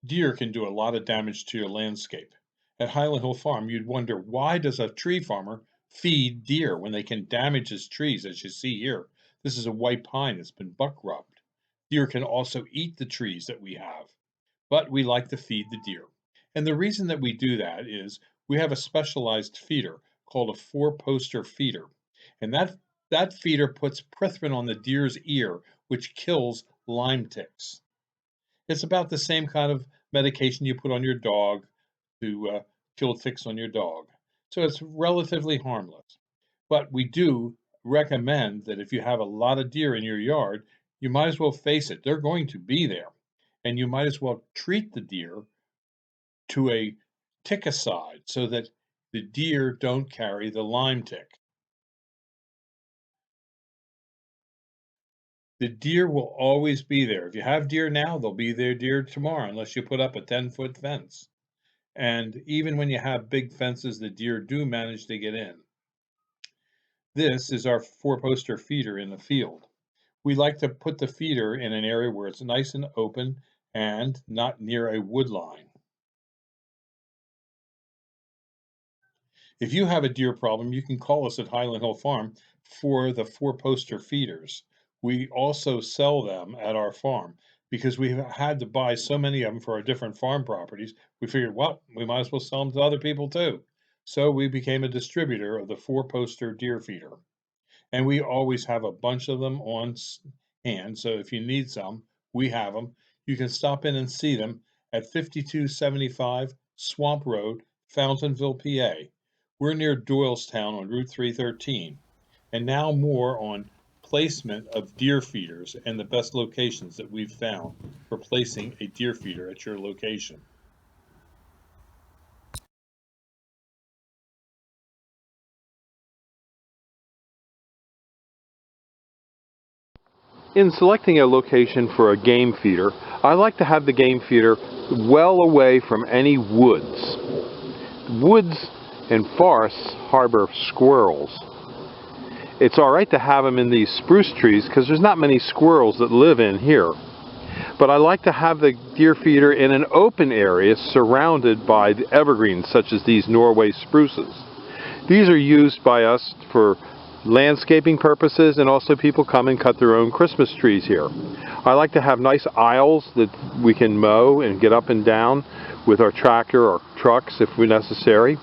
Deer can do a lot of damage to your landscape. At Highland Hill Farm, you'd wonder, why does a tree farmer feed deer when they can damage his trees, as you see here? This is a white pine that's been buck rubbed. Deer can also eat the trees that we have, but we like to feed the deer. And the reason that we do that is we have a specialized feeder called a four-poster feeder. And that feeder puts prythrin on the deer's ear, which kills Lyme ticks. It's about the same kind of medication you put on your dog to kill ticks on your dog. So it's relatively harmless. But we do recommend that if you have a lot of deer in your yard, you might as well face it. They're going to be there. And you might as well treat the deer to a ticicide so that the deer don't carry the Lyme tick. The deer will always be there. If you have deer now, they'll be there deer tomorrow unless you put up a 10-foot fence. And even when you have big fences, the deer do manage to get in. This is our four-poster feeder in the field. We like to put the feeder in an area where it's nice and open and not near a wood line. If you have a deer problem, you can call us at Highland Hill Farm for the four-poster feeders. We also sell them at our farm because we've had to buy so many of them for our different farm properties. We figured, well, we might as well sell them to other people too. So we became a distributor of the four-poster deer feeder. And we always have a bunch of them on hand. So if you need some, we have them. You can stop in and see them at 5275 Swamp Road, Fountainville, PA. We're near Doylestown on Route 313. And now more on placement of deer feeders and the best locations that we've found for placing a deer feeder at your location. In selecting a location for a game feeder, I like to have the game feeder well away from any woods. Woods and forests harbor squirrels. It's alright to have them in these spruce trees because there's not many squirrels that live in here. But I like to have the deer feeder in an open area surrounded by the evergreens such as these Norway spruces. These are used by us for landscaping purposes, and also people come and cut their own Christmas trees here. I like to have nice aisles that we can mow and get up and down with our tractor or trucks if necessary.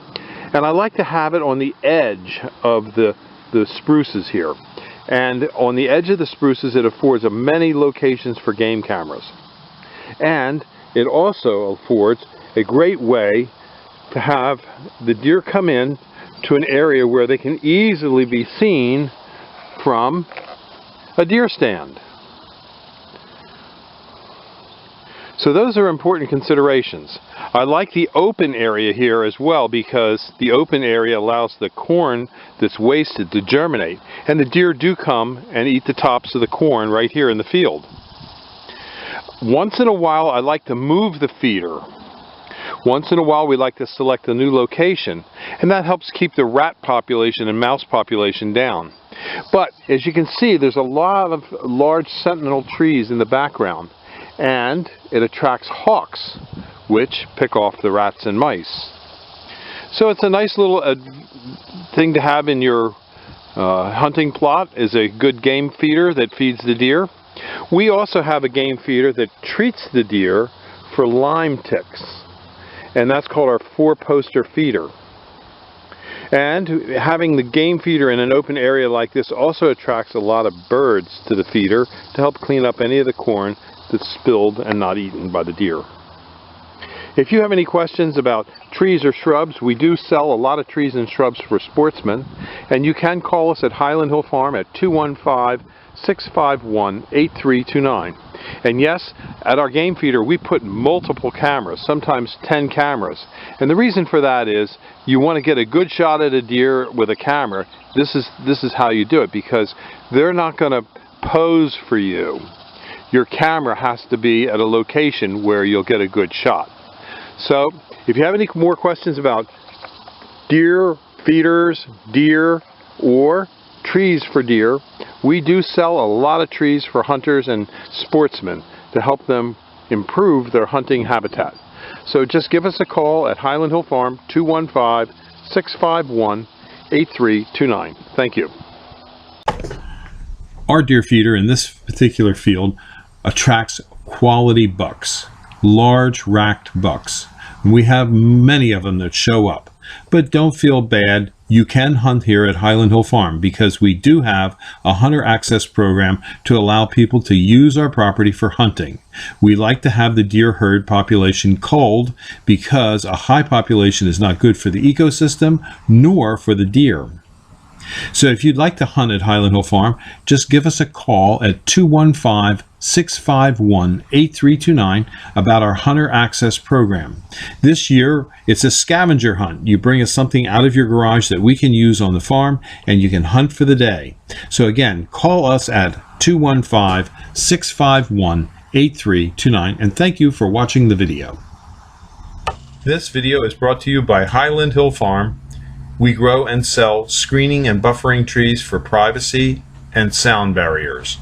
And I like to have it on the edge of the spruces here. And on the edge of the spruces it affords many locations for game cameras. And it also affords a great way to have the deer come in to an area where they can easily be seen from a deer stand. So those are important considerations. I like the open area here as well because the open area allows the corn that's wasted to germinate, and the deer do come and eat the tops of the corn right here in the field. Once in a while I like to move the feeder. Once in a while we like to select a new location, and that helps keep the rat population and mouse population down. But as you can see, there's a lot of large sentinel trees in the background, and it attracts hawks, which pick off the rats and mice. So it's a nice little thing to have in your hunting plot, is a good game feeder that feeds the deer. We also have a game feeder that treats the deer for Lyme ticks, and that's called our four-poster feeder. And having the game feeder in an open area like this also attracts a lot of birds to the feeder to help clean up any of the corn that's spilled and not eaten by the deer. If you have any questions about trees or shrubs, we do sell a lot of trees and shrubs for sportsmen, and you can call us at Highland Hill Farm at 215-651-8329. And yes, at our game feeder we put multiple cameras, sometimes 10 cameras. And the reason for that is you want to get a good shot at a deer with a camera. This is how you do it, because they're not going to pose for you. Your camera has to be at a location where you'll get a good shot. So if you have any more questions about deer feeders, deer, or trees for deer, we do sell a lot of trees for hunters and sportsmen to help them improve their hunting habitat. So just give us a call at Highland Hill Farm, 215-651-8329. Thank you. Our deer feeder in this particular field attracts quality bucks, large racked bucks. We have many of them that show up. But don't feel bad. You can hunt here at Highland Hill Farm because we do have a hunter access program to allow people to use our property for hunting. We like to have the deer herd population culled because a high population is not good for the ecosystem nor for the deer. So if you'd like to hunt at Highland Hill Farm, just give us a call at 215-651-8329 about our Hunter Access Program. This year, it's a scavenger hunt. You bring us something out of your garage that we can use on the farm, and you can hunt for the day. So again, call us at 215-651-8329, and thank you for watching the video. This video is brought to you by Highland Hill Farm. We grow and sell screening and buffering trees for privacy and sound barriers.